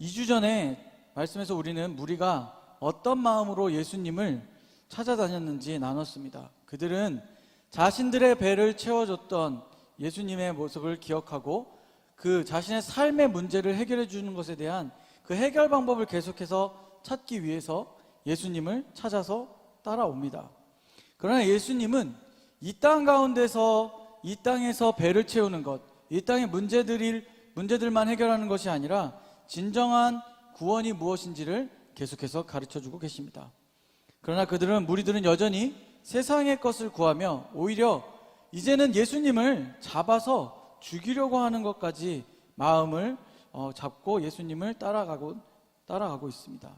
2주 전에 말씀에서 우리는 무리가 어떤 마음으로 예수님을 찾아다녔는지 나눴습니다. 그들은 자신들의 배를 채워줬던 예수님의 모습을 기억하고 그 자신의 삶의 문제를 해결해 주는 것에 대한 그 해결 방법을 계속해서 찾기 위해서 예수님을 찾아서 따라옵니다. 그러나 예수님은 이 땅 가운데서 이 땅에서 배를 채우는 것, 이 땅의 문제들만 해결하는 것이 아니라 진정한 구원이 무엇인지를 계속해서 가르쳐주고 계십니다. 그러나 무리들은 여전히 세상의 것을 구하며 오히려 이제는 예수님을 잡아서 죽이려고 하는 것까지 마음을 잡고 예수님을 따라가고 있습니다.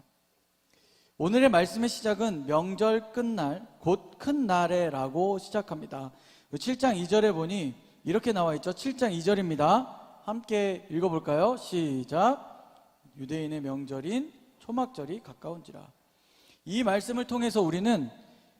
오늘의 말씀의 시작은 명절 끝날, 곧 큰 날에라고 시작합니다. 7장 2절에 보니 이렇게 나와 있죠. 7장 2절입니다. 함께 읽어볼까요? 시작. 유대인의 명절인 초막절이 가까운지라. 이 말씀을 통해서 우리는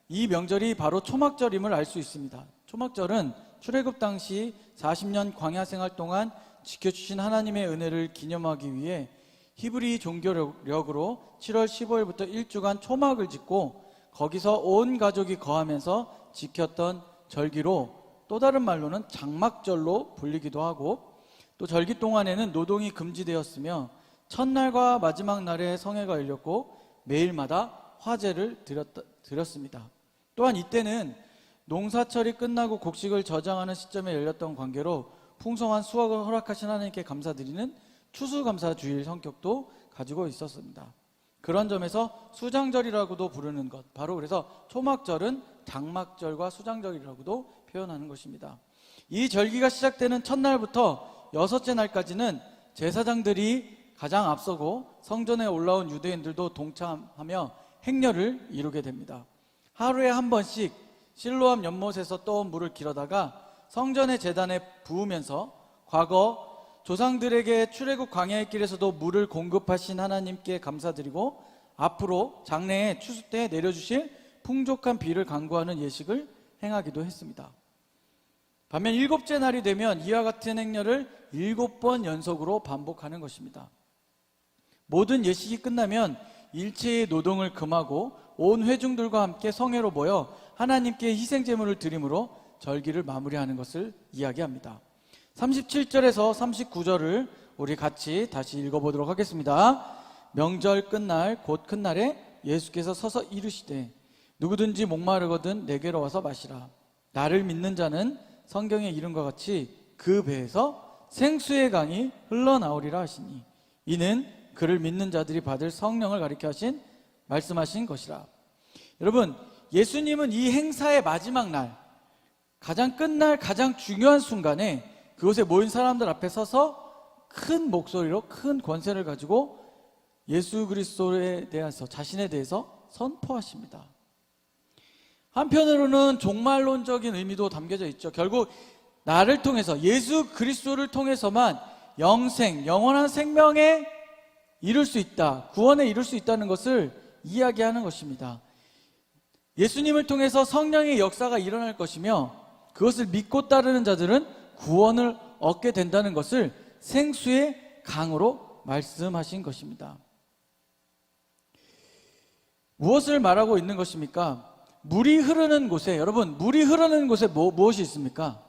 이 명절이 바로 초막절임을 알 수 있습니다. 초막절은 출애굽 당시 40년 광야 생활 동안 지켜주신 하나님의 은혜를 기념하기 위해 히브리 종교력으로 7월 15일부터 일주간 초막을 짓고 거기서 온 가족이 거하면서 지켰던 절기로 또 다른 말로는 장막절로 불리기도 하고, 또 절기 동안에는 노동이 금지되었으며 첫날과 마지막 날에 성회가 열렸고 매일마다 화제를 드렸습니다. 또한 이때는 농사철이 끝나고 곡식을 저장하는 시점에 열렸던 관계로 풍성한 수확을 허락하신 하나님께 감사드리는 추수감사주일 성격도 가지고 있었습니다. 그런 점에서 수장절이라고도 부르는 것, 바로 그래서 초막절은 장막절과 수장절이라고도 표현하는 것입니다. 이 절기가 시작되는 첫날부터 여섯째 날까지는 제사장들이 가장 앞서고 성전에 올라온 유대인들도 동참하며 행렬을 이루게 됩니다. 하루에 한 번씩 실로암 연못에서 떠온 물을 길어다가 성전의 제단에 부으면서 과거 조상들에게 출애굽 광야의 길에서도 물을 공급하신 하나님께 감사드리고 앞으로 장래에 추수 때 내려주실 풍족한 비를 간구하는 예식을 행하기도 했습니다. 반면 7째 날이 되면 이와 같은 행렬을 7번 연속으로 반복하는 것입니다. 모든 예식이 끝나면 일체의 노동을 금하고 온 회중들과 함께 성회로 모여 하나님께 희생제물을 드림으로 절기를 마무리하는 것을 이야기합니다. 37절에서 39절을 우리 같이 다시 읽어보도록 하겠습니다. 명절 끝날 곧 큰 날에 예수께서 서서 이르시되 누구든지 목마르거든 내게로 와서 마시라. 나를 믿는 자는 성경에 이른 것 같이 그 배에서 생수의 강이 흘러나오리라 하시니 이는 그를 믿는 자들이 받을 성령을 가리켜 말씀하신 것이라. 여러분, 예수님은 이 행사의 마지막 날, 가장 끝날 가장 중요한 순간에 그곳에 모인 사람들 앞에 서서 큰 목소리로 큰 권세를 가지고 예수 그리스도에 대해서, 자신에 대해서 선포하십니다. 한편으로는 종말론적인 의미도 담겨져 있죠. 결국 나를 통해서, 예수 그리스도를 통해서만 영원한 생명에 이룰 수 있다, 구원에 이룰 수 있다는 것을 이야기하는 것입니다. 예수님을 통해서 성령의 역사가 일어날 것이며 그것을 믿고 따르는 자들은 구원을 얻게 된다는 것을 생수의 강으로 말씀하신 것입니다. 무엇을 말하고 있는 것입니까? 물이 흐르는 곳에, 여러분, 물이 흐르는 곳에 무엇이 있습니까?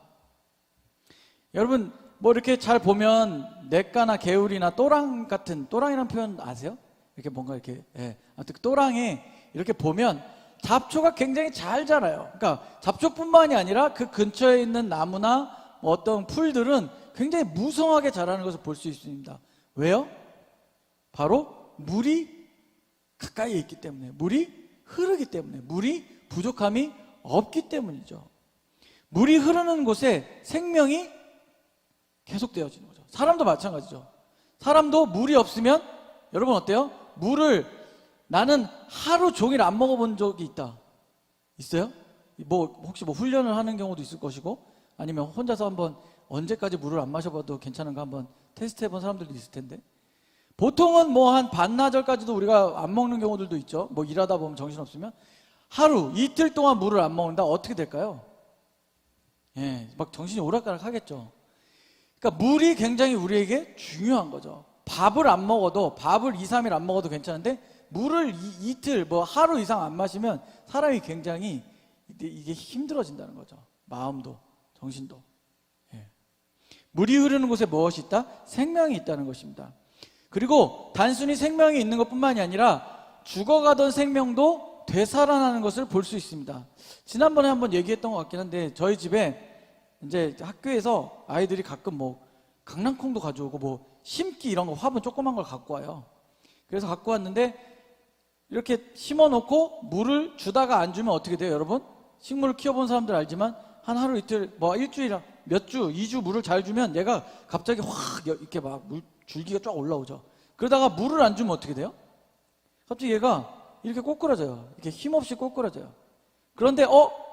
여러분, 이렇게 잘 보면 냇가나 개울이나 또랑 같은, 또랑이라는 표현 아세요? 이렇게 뭔가 이렇게, 아무튼 또랑에 이렇게 보면 잡초가 굉장히 잘 자라요. 그러니까 잡초뿐만이 아니라 그 근처에 있는 나무나 어떤 풀들은 굉장히 무성하게 자라는 것을 볼 수 있습니다. 왜요? 바로 물이 가까이에 있기 때문에, 물이 흐르기 때문에, 물이 부족함이 없기 때문이죠. 물이 흐르는 곳에 생명이 계속되어지는 거죠. 사람도 마찬가지죠. 사람도 물이 없으면, 여러분 어때요? 물을 나는 하루 종일 안 먹어본 적이 있다. 있어요? 혹시 훈련을 하는 경우도 있을 것이고, 아니면 혼자서 한번 언제까지 물을 안 마셔봐도 괜찮은가 한번 테스트 해본 사람들도 있을 텐데, 보통은 한 반나절까지도 우리가 안 먹는 경우들도 있죠. 일하다 보면 정신없으면 하루, 이틀 동안 물을 안 먹는다. 어떻게 될까요? 막 정신이 오락가락 하겠죠. 그러니까 물이 굉장히 우리에게 중요한 거죠. 밥을 안 먹어도, 밥을 2, 3일 안 먹어도 괜찮은데 물을 이틀, 뭐 하루 이상 안 마시면 사람이 굉장히 이게 힘들어진다는 거죠. 마음도 정신도. 예. 물이 흐르는 곳에 무엇이 있다? 생명이 있다는 것입니다. 그리고 단순히 생명이 있는 것뿐만이 아니라 죽어가던 생명도 되살아나는 것을 볼 수 있습니다. 지난번에 한번 얘기했던 것 같긴 한데, 저희 집에 이제 학교에서 아이들이 가끔 뭐 강낭콩도 가져오고 뭐 심기 이런 거 화분 조그만 걸 갖고 와요. 그래서 갖고 왔는데 이렇게 심어놓고 물을 주다가 안 주면 어떻게 돼요, 여러분? 식물을 키워본 사람들 알지만 한 하루 이틀, 뭐 일주일, 몇 주, 2주 물을 잘 주면 얘가 갑자기 확 이렇게 막 물 줄기가 쫙 올라오죠. 그러다가 물을 안 주면 어떻게 돼요? 갑자기 얘가 이렇게 꼬꾸라져요. 이렇게 힘없이 꼬꾸라져요. 그런데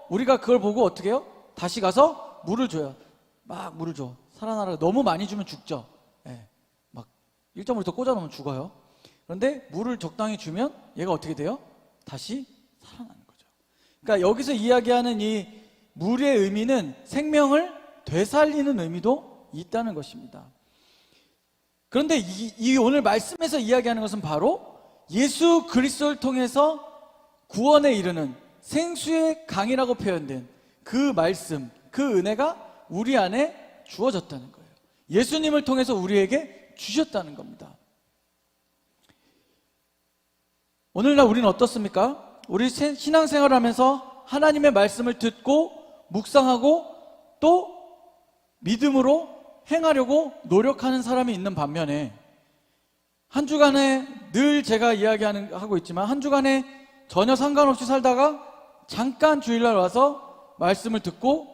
우리가 그걸 보고 어떻게 해요? 다시 가서 물을 줘요. 막 물을 줘. 살아나라. 너무 많이 주면 죽죠. 예. 막 1.5리터 꽂아놓으면 죽어요. 그런데 물을 적당히 주면 얘가 어떻게 돼요? 다시 살아나는 거죠. 그러니까 여기서 이야기하는 이 물의 의미는 생명을 되살리는 의미도 있다는 것입니다. 그런데 이 오늘 말씀에서 이야기하는 것은 바로 예수 그리스도를 통해서 구원에 이르는 생수의 강이라고 표현된 그 말씀, 그 은혜가 우리 안에 주어졌다는 거예요. 예수님을 통해서 우리에게 주셨다는 겁니다. 오늘날 우리는 어떻습니까? 우리 신앙생활을 하면서 하나님의 말씀을 듣고 묵상하고 또 믿음으로 행하려고 노력하는 사람이 있는 반면에, 한 주간에 늘 제가 하고 있지만 한 주간에 전혀 상관없이 살다가 잠깐 주일날 와서 말씀을 듣고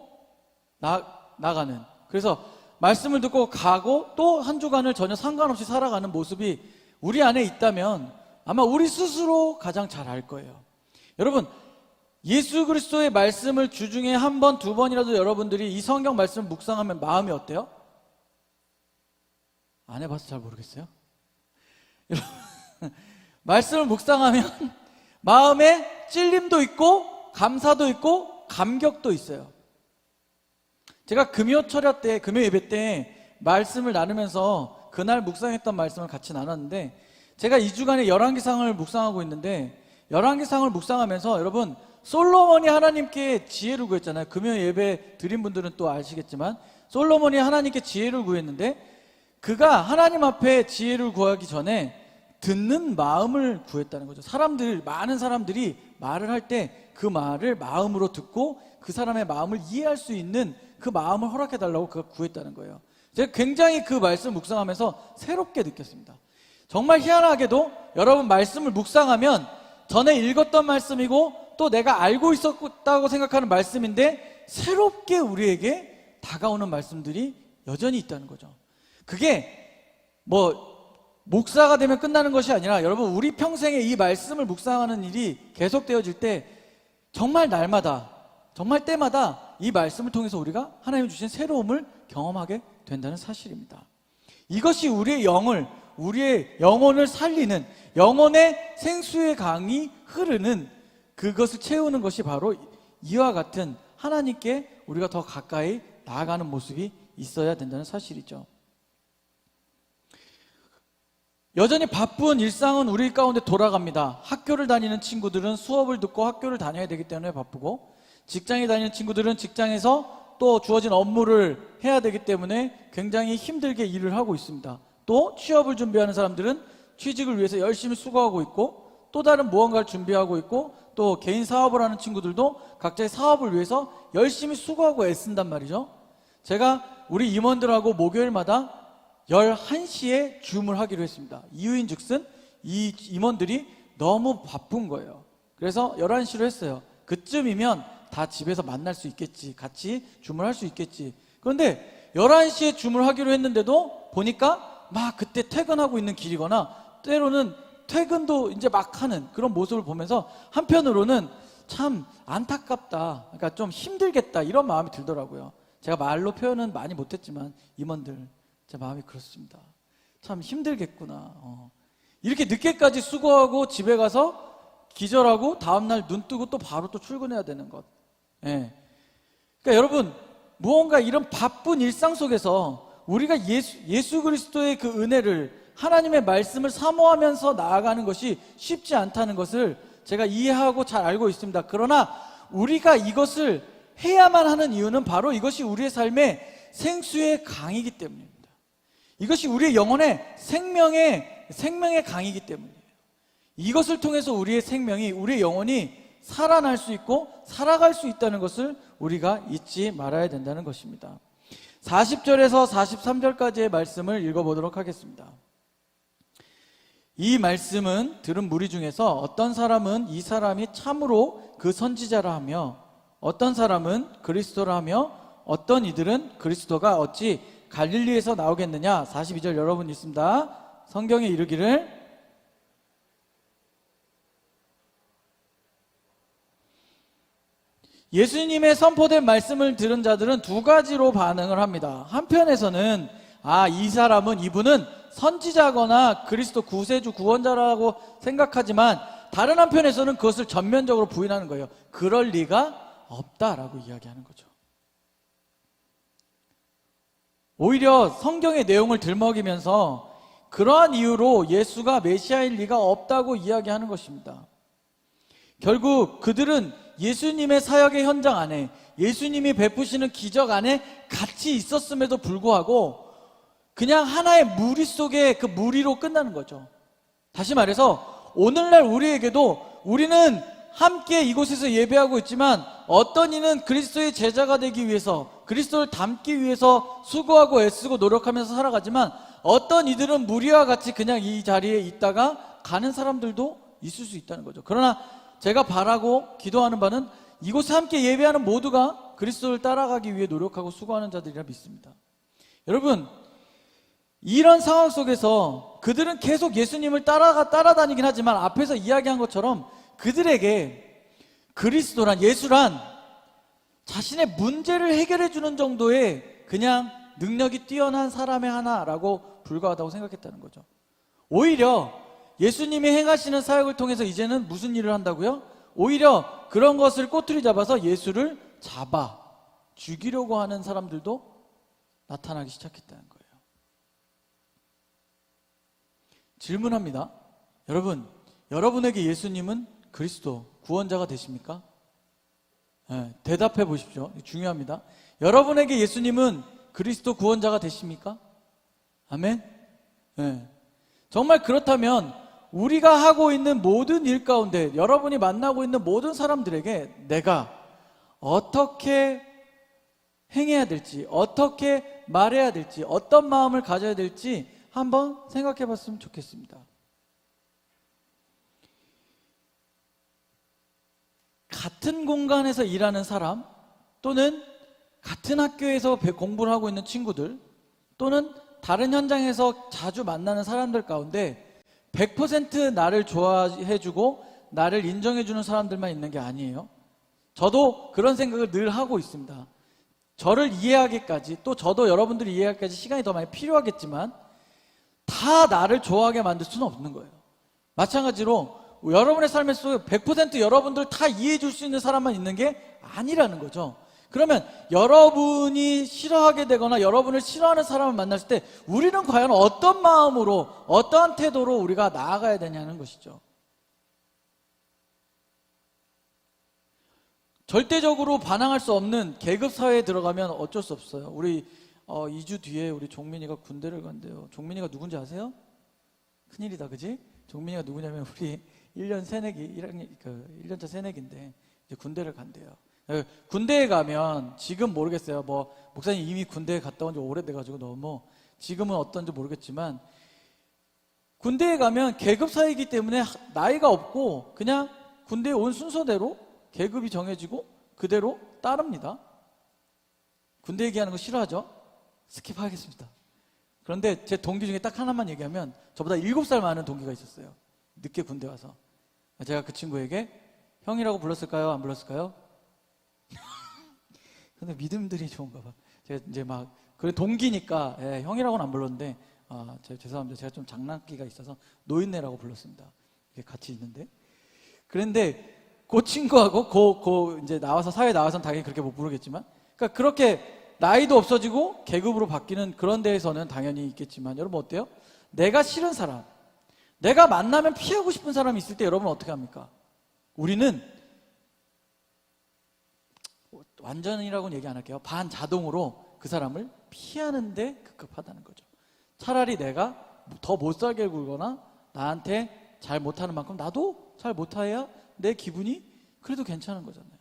나가는, 그래서 말씀을 듣고 가고 또 한 주간을 전혀 상관없이 살아가는 모습이 우리 안에 있다면 아마 우리 스스로 가장 잘 알 거예요. 여러분, 예수 그리스도의 말씀을 주중에 한 번, 두 번이라도 여러분들이 이 성경 말씀을 묵상하면 마음이 어때요? 안 해봐서 잘 모르겠어요. 여러분, 말씀을 묵상하면 마음에 찔림도 있고 감사도 있고 감격도 있어요. 제가 금요 예배 때 말씀을 나누면서 그날 묵상했던 말씀을 같이 나눴는데, 제가 2주간의 열왕기상을 묵상하고 있는데, 열왕기상을 묵상하면서 여러분, 솔로몬이 하나님께 지혜를 구했잖아요. 금요 예배 드린 분들은 또 아시겠지만 솔로몬이 하나님께 지혜를 구했는데, 그가 하나님 앞에 지혜를 구하기 전에 듣는 마음을 구했다는 거죠. 많은 사람들이 말을 할 때 그 말을 마음으로 듣고 그 사람의 마음을 이해할 수 있는 그 마음을 허락해달라고 그가 구했다는 거예요. 제가 굉장히 그 말씀 묵상하면서 새롭게 느꼈습니다. 정말 희한하게도 여러분, 말씀을 묵상하면 전에 읽었던 말씀이고 또 내가 알고 있었다고 생각하는 말씀인데 새롭게 우리에게 다가오는 말씀들이 여전히 있다는 거죠. 그게 뭐 목사가 되면 끝나는 것이 아니라, 여러분, 우리 평생에 이 말씀을 묵상하는 일이 계속되어질 때 정말 날마다, 정말 때마다 이 말씀을 통해서 우리가 하나님이 주신 새로움을 경험하게 된다는 사실입니다. 이것이 우리의 영혼을 살리는, 영혼의 생수의 강이 흐르는, 그것을 채우는 것이 바로 이와 같은 하나님께 우리가 더 가까이 나아가는 모습이 있어야 된다는 사실이죠. 여전히 바쁜 일상은 우리 가운데 돌아갑니다. 학교를 다니는 친구들은 수업을 듣고 학교를 다녀야 되기 때문에 바쁘고, 직장에 다니는 친구들은 직장에서 또 주어진 업무를 해야 되기 때문에 굉장히 힘들게 일을 하고 있습니다. 또 취업을 준비하는 사람들은 취직을 위해서 열심히 수고하고 있고, 또 다른 무언가를 준비하고 있고, 또 개인 사업을 하는 친구들도 각자의 사업을 위해서 열심히 수고하고 애쓴단 말이죠. 제가 우리 임원들하고 목요일마다 11시에 줌을 하기로 했습니다. 이유인즉슨 이 임원들이 너무 바쁜 거예요. 그래서 11시로 했어요. 그쯤이면 다 집에서 만날 수 있겠지, 같이 줌을 할 수 있겠지. 그런데 11시에 줌을 하기로 했는데도 보니까 막 그때 퇴근하고 있는 길이거나 때로는 퇴근도 이제 막 하는 그런 모습을 보면서 한편으로는 참 안타깝다, 그러니까 좀 힘들겠다, 이런 마음이 들더라고요. 제가 말로 표현은 많이 못했지만 임원들, 제 마음이 그렇습니다. 참 힘들겠구나. 이렇게 늦게까지 수고하고 집에 가서 기절하고 다음날 눈 뜨고 또 바로 또 출근해야 되는 것. 예. 그러니까 여러분, 무언가 이런 바쁜 일상 속에서 우리가 예수 그리스도의 그 은혜를, 하나님의 말씀을 사모하면서 나아가는 것이 쉽지 않다는 것을 제가 이해하고 잘 알고 있습니다. 그러나 우리가 이것을 해야만 하는 이유는 바로 이것이 우리의 삶의 생수의 강이기 때문입니다. 이것이 우리의 영혼의 생명의 강이기 때문이에요. 이것을 통해서 우리의 생명이, 우리의 영혼이 살아날 수 있고 살아갈 수 있다는 것을 우리가 잊지 말아야 된다는 것입니다. 40절에서 43절까지의 말씀을 읽어보도록 하겠습니다. 이 말씀은 들은 무리 중에서 어떤 사람은 이 사람이 참으로 그 선지자라 하며 어떤 사람은 그리스도라 하며 어떤 이들은 그리스도가 어찌 갈릴리에서 나오겠느냐. 42절 여러분 있습니다. 성경에 이르기를 예수님의 선포된 말씀을 들은 자들은 두 가지로 반응을 합니다. 한편에서는 이분은 선지자거나 그리스도 구세주 구원자라고 생각하지만 다른 한편에서는 그것을 전면적으로 부인하는 거예요. 그럴 리가 없다라고 이야기하는 거죠. 오히려 성경의 내용을 들먹이면서 그러한 이유로 예수가 메시아일 리가 없다고 이야기하는 것입니다. 결국 그들은 예수님의 사역의 현장 안에, 예수님이 베푸시는 기적 안에 같이 있었음에도 불구하고 그냥 하나의 무리 속에 그 무리로 끝나는 거죠. 다시 말해서 오늘날 우리에게도 우리는 함께 이곳에서 예배하고 있지만 어떤 이는 그리스도의 제자가 되기 위해서, 그리스도를 닮기 위해서 수고하고 애쓰고 노력하면서 살아가지만 어떤 이들은 무리와 같이 그냥 이 자리에 있다가 가는 사람들도 있을 수 있다는 거죠. 그러나 제가 바라고 기도하는 바는 이곳에 함께 예배하는 모두가 그리스도를 따라가기 위해 노력하고 수고하는 자들이라 믿습니다. 여러분, 이런 상황 속에서 그들은 계속 예수님을 따라다니긴 하지만 앞에서 이야기한 것처럼 그들에게 그리스도란, 예수란 자신의 문제를 해결해 주는 정도의 그냥 능력이 뛰어난 사람의 하나라고 불과하다고 생각했다는 거죠. 오히려 예수님이 행하시는 사역을 통해서 이제는 무슨 일을 한다고요? 오히려 그런 것을 꼬투리 잡아서 예수를 잡아 죽이려고 하는 사람들도 나타나기 시작했다는 거예요. 질문합니다. 여러분에게 예수님은 그리스도 구원자가 되십니까? 네, 대답해 보십시오. 중요합니다. 여러분에게 예수님은 그리스도 구원자가 되십니까? 아멘? 네. 정말 그렇다면 우리가 하고 있는 모든 일 가운데, 여러분이 만나고 있는 모든 사람들에게 내가 어떻게 행해야 될지, 어떻게 말해야 될지, 어떤 마음을 가져야 될지 한번 생각해 봤으면 좋겠습니다. 같은 공간에서 일하는 사람, 또는 같은 학교에서 공부를 하고 있는 친구들, 또는 다른 현장에서 자주 만나는 사람들 가운데 100% 나를 좋아해주고 나를 인정해주는 사람들만 있는 게 아니에요. 저도 그런 생각을 늘 하고 있습니다. 저를 이해하기까지, 또 저도 여러분들이 이해하기까지 시간이 더 많이 필요하겠지만 다 나를 좋아하게 만들 수는 없는 거예요. 마찬가지로 여러분의 삶의 속에 100% 여러분들 다 이해해 줄 수 있는 사람만 있는 게 아니라는 거죠. 그러면 여러분이 싫어하게 되거나 여러분을 싫어하는 사람을 만났을 때 우리는 과연 어떤 마음으로, 어떠한 태도로 우리가 나아가야 되냐는 것이죠. 절대적으로 반항할 수 없는 계급 사회에 들어가면 어쩔 수 없어요. 우리 2주 뒤에 우리 종민이가 군대를 간대요. 종민이가 누군지 아세요? 큰일이다, 그지? 종민이가 누구냐면 우리 1년 새내기, 1년차 새내기인데 이제 군대를 간대요. 군대에 가면 지금 모르겠어요. 목사님 이미 군대에 갔다 온 지 오래돼가지고 너무 지금은 어떤지 모르겠지만 군대에 가면 계급 사회이기 때문에 나이가 없고 그냥 군대에 온 순서대로 계급이 정해지고 그대로 따릅니다. 군대 얘기하는 거 싫어하죠? 스킵하겠습니다. 그런데 제 동기 중에 딱 하나만 얘기하면 저보다 7살 많은 동기가 있었어요. 늦게 군대 와서. 제가 그 친구에게 형이라고 불렀을까요? 안 불렀을까요? 근데 믿음들이 좋은가 봐. 제가 이제 그래 동기니까 형이라고는 안 불렀는데 죄송합니다. 제가 좀 장난기가 있어서 노인네라고 불렀습니다. 이게 같이 있는데. 그런데 그 친구하고 이제 사회에 나와서는 당연히 그렇게 못 부르겠지만, 그러니까 그렇게 나이도 없어지고 계급으로 바뀌는 그런 데에서는 당연히 있겠지만, 여러분 어때요? 내가 싫은 사람, 내가 만나면 피하고 싶은 사람이 있을 때 여러분 어떻게 합니까? 우리는 완전이라고는 얘기 안 할게요. 반자동으로 그 사람을 피하는데 급급하다는 거죠. 차라리 내가 더 못 살게 굴거나 나한테 잘 못하는 만큼 나도 잘 못해야 내 기분이 그래도 괜찮은 거잖아요.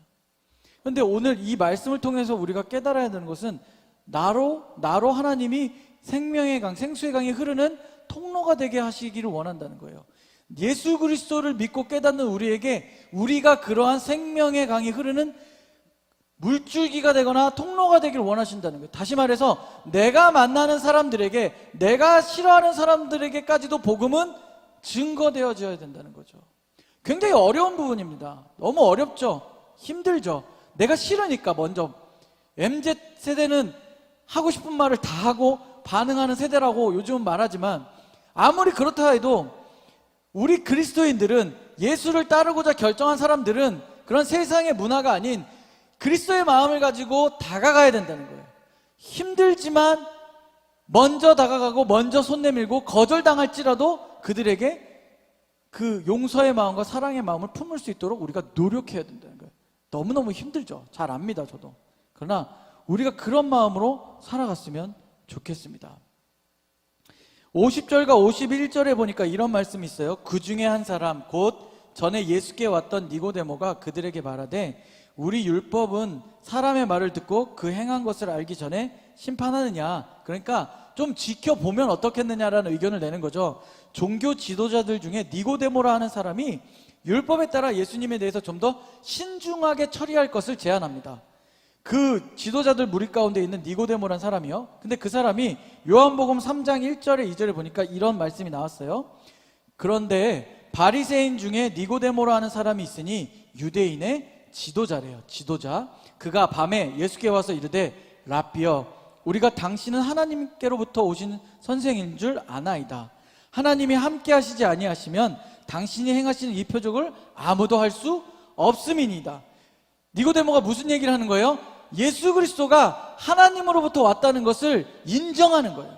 그런데 오늘 이 말씀을 통해서 우리가 깨달아야 되는 것은 나로 하나님이 생명의 강, 생수의 강이 흐르는 통로가 되게 하시기를 원한다는 거예요. 예수 그리스도를 믿고 깨닫는 우리에게 우리가 그러한 생명의 강이 흐르는 물줄기가 되거나 통로가 되기를 원하신다는 거예요. 다시 말해서 내가 만나는 사람들에게, 내가 싫어하는 사람들에게까지도 복음은 증거되어져야 된다는 거죠. 굉장히 어려운 부분입니다. 너무 어렵죠. 힘들죠. 내가 싫으니까 먼저. MZ세대는 하고 싶은 말을 다 하고 반응하는 세대라고 요즘은 말하지만, 아무리 그렇다 해도 우리 그리스도인들은, 예수를 따르고자 결정한 사람들은 그런 세상의 문화가 아닌 그리스도의 마음을 가지고 다가가야 된다는 거예요. 힘들지만 먼저 다가가고 먼저 손 내밀고 거절당할지라도 그들에게 그 용서의 마음과 사랑의 마음을 품을 수 있도록 우리가 노력해야 된다는 거예요. 너무너무 힘들죠. 잘 압니다, 저도. 그러나 우리가 그런 마음으로 살아갔으면 좋겠습니다. 50절과 51절에 보니까 이런 말씀이 있어요. 그 중에 한 사람 곧 전에 예수께 왔던 니고데모가 그들에게 말하되 우리 율법은 사람의 말을 듣고 그 행한 것을 알기 전에 심판하느냐. 그러니까 좀 지켜보면 어떻겠느냐라는 의견을 내는 거죠. 종교 지도자들 중에 니고데모라 하는 사람이 율법에 따라 예수님에 대해서 좀 더 신중하게 처리할 것을 제안합니다. 그 지도자들 무리 가운데 있는 니고데모라는 사람이요. 근데 그 사람이 요한복음 3장 1절에 2절에 보니까 이런 말씀이 나왔어요. 그런데 바리새인 중에 니고데모라 하는 사람이 있으니 유대인의 지도자래요. 지도자. 그가 밤에 예수께 와서 이르되 랍비여, 우리가 당신은 하나님께로부터 오신 선생인 줄 아나이다. 하나님이 함께 하시지 아니하시면 당신이 행하시는 이 표적을 아무도 할 수 없음이니이다. 니고데모가 무슨 얘기를 하는 거예요? 예수 그리스도가 하나님으로부터 왔다는 것을 인정하는 거예요.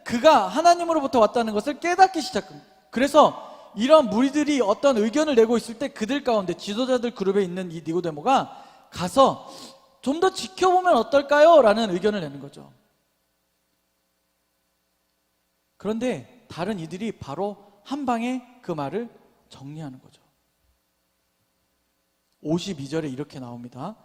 그가 하나님으로부터 왔다는 것을 깨닫기 시작합니다. 그래서 이런 무리들이 어떤 의견을 내고 있을 때 그들 가운데 지도자들 그룹에 있는 이 니고데모가 가서 좀 더 지켜보면 어떨까요? 라는 의견을 내는 거죠. 그런데 다른 이들이 바로 한 방에 그 말을 정리하는 거죠. 52절에 이렇게 나옵니다.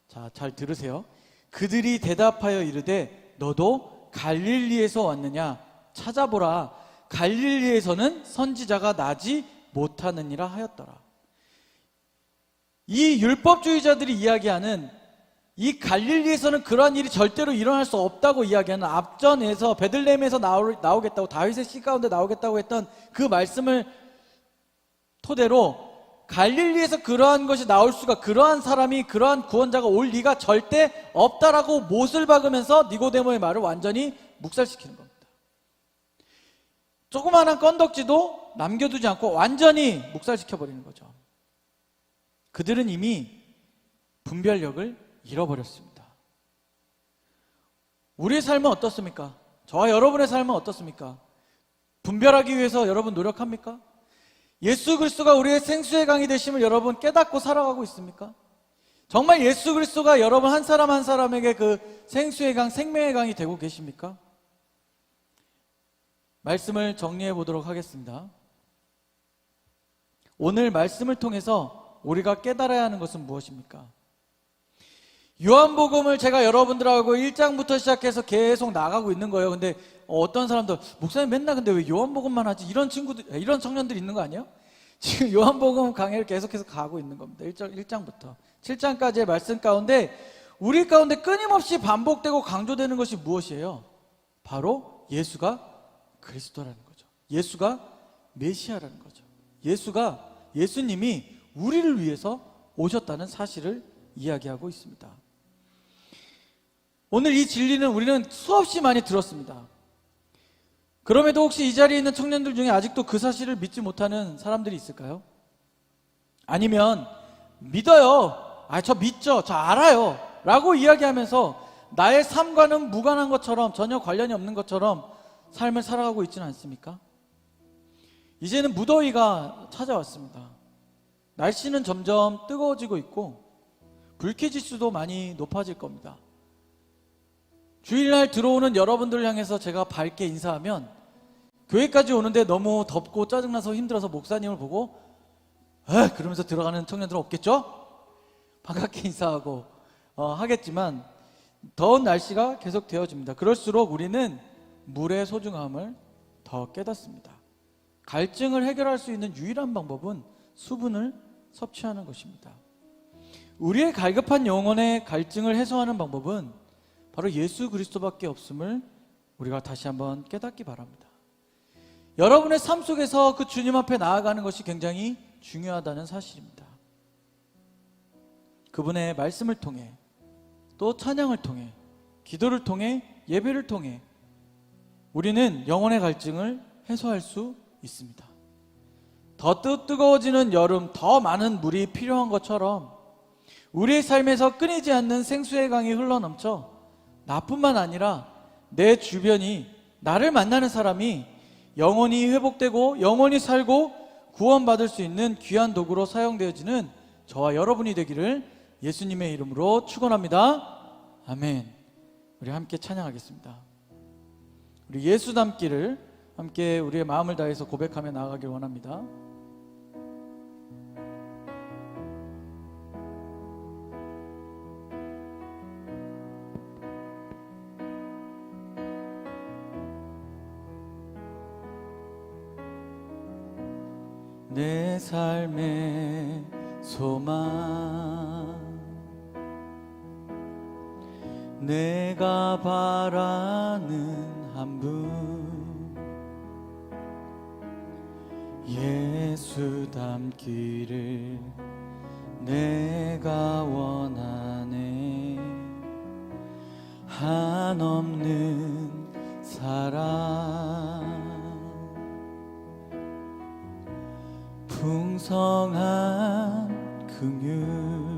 자, 잘 들으세요. 그들이 대답하여 이르되 너도 갈릴리에서 왔느냐? 찾아보라. 갈릴리에서는 선지자가 나지 못하느니라 하였더라. 이 율법주의자들이 이야기하는 이 갈릴리에서는 그러한 일이 절대로 일어날 수 없다고 이야기하는, 앞전에서 베들레헴에서 나오겠다고, 다윗의 씨 가운데 나오겠다고 했던 그 말씀을 토대로 갈릴리에서 그러한 것이 나올 수가, 그러한 사람이, 그러한 구원자가 올 리가 절대 없다라고 못을 박으면서 니고데모의 말을 완전히 묵살시키는 겁니다. 조그마한 건덕지도 남겨두지 않고 완전히 묵살시켜버리는 거죠. 그들은 이미 분별력을 잃어버렸습니다. 우리의 삶은 어떻습니까? 저와 여러분의 삶은 어떻습니까? 분별하기 위해서 여러분 노력합니까? 예수 그리스도가 우리의 생수의 강이 되심을 여러분 깨닫고 살아가고 있습니까? 정말 예수 그리스도가 여러분 한 사람 한 사람에게 그 생수의 강, 생명의 강이 되고 계십니까? 말씀을 정리해 보도록 하겠습니다. 오늘 말씀을 통해서 우리가 깨달아야 하는 것은 무엇입니까? 요한복음을 제가 여러분들하고 1장부터 시작해서 계속 나가고 있는 거예요. 근데 어떤 사람들, 목사님 맨날 근데 왜 요한복음만 하지? 이런 친구들, 이런 청년들이 있는 거 아니에요? 지금 요한복음 강해를 계속해서 가고 있는 겁니다. 1장부터 7장까지의 말씀 가운데 우리 가운데 끊임없이 반복되고 강조되는 것이 무엇이에요? 바로 예수가 그리스도라는 거죠. 예수가 메시아라는 거죠. 예수님이 우리를 위해서 오셨다는 사실을 이야기하고 있습니다. 오늘 이 진리는 우리는 수없이 많이 들었습니다. 그럼에도 혹시 이 자리에 있는 청년들 중에 아직도 그 사실을 믿지 못하는 사람들이 있을까요? 아니면 믿어요, 저 믿죠, 저 알아요 라고 이야기하면서 나의 삶과는 무관한 것처럼, 전혀 관련이 없는 것처럼 삶을 살아가고 있지는 않습니까? 이제는 무더위가 찾아왔습니다. 날씨는 점점 뜨거워지고 있고 불쾌지수도 많이 높아질 겁니다. 주일날 들어오는 여러분들을 향해서 제가 밝게 인사하면 교회까지 오는데 너무 덥고 짜증나서 힘들어서 목사님을 보고 그러면서 들어가는 청년들은 없겠죠? 반갑게 인사하고 하겠지만 더운 날씨가 계속 되어집니다. 그럴수록 우리는 물의 소중함을 더 깨닫습니다. 갈증을 해결할 수 있는 유일한 방법은 수분을 섭취하는 것입니다. 우리의 갈급한 영혼의 갈증을 해소하는 방법은 바로 예수 그리스도밖에 없음을 우리가 다시 한번 깨닫기 바랍니다. 여러분의 삶 속에서 그 주님 앞에 나아가는 것이 굉장히 중요하다는 사실입니다. 그분의 말씀을 통해, 또 찬양을 통해, 기도를 통해, 예배를 통해 우리는 영혼의 갈증을 해소할 수 있습니다. 더 뜨거워지는 여름, 더 많은 물이 필요한 것처럼 우리의 삶에서 끊이지 않는 생수의 강이 흘러넘쳐 나뿐만 아니라 내 주변이, 나를 만나는 사람이 영원히 회복되고 영원히 살고 구원받을 수 있는 귀한 도구로 사용되어지는 저와 여러분이 되기를 예수님의 이름으로 축원합니다. 아멘. 우리 함께 찬양하겠습니다. 우리 예수 닮기를 함께 우리의 마음을 다해서 고백하며 나아가길 원합니다. 내 삶의 소망, 내가 바라는 한 분, 예수 닮기를 내가 원하네. 한없는 사랑, 풍성한 긍휼,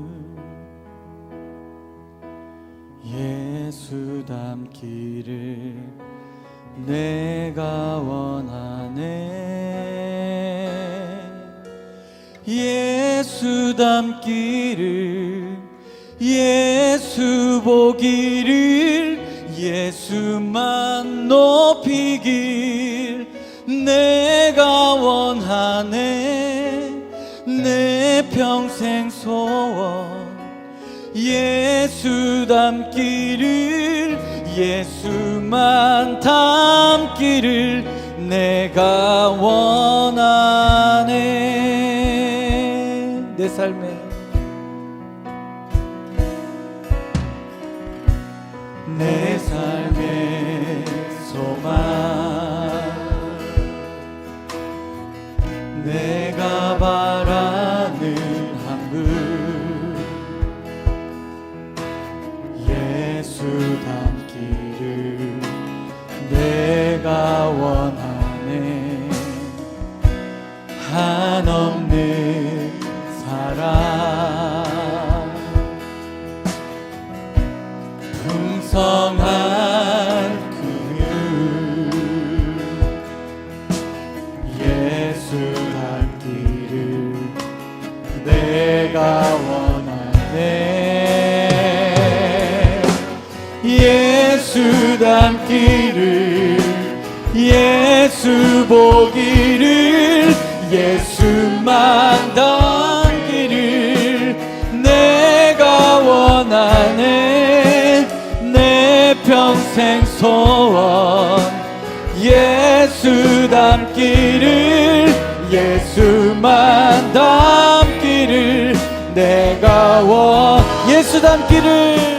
예수 닮기를 내가 원하네. 예수 닮기를, 예수 보기를, 예수만 높이길 내가 원하네. 내 평생 소원, 예수 닮기를, 예수만 닮기를 내가 원하네. 내 삶의 소망, 내가 바라는 한 분, 예수 닮기를 내가 원하네. 한없는 사랑, 풍성한 긍휼, 예수 닮기를 내가 원하네. 예수 닮기를, 예수 보기를, 예수만 닮기를 내가 원하네. 내 평생 소원, 예수 닮기를, 예수만 닮기를 내가 예수 닮기를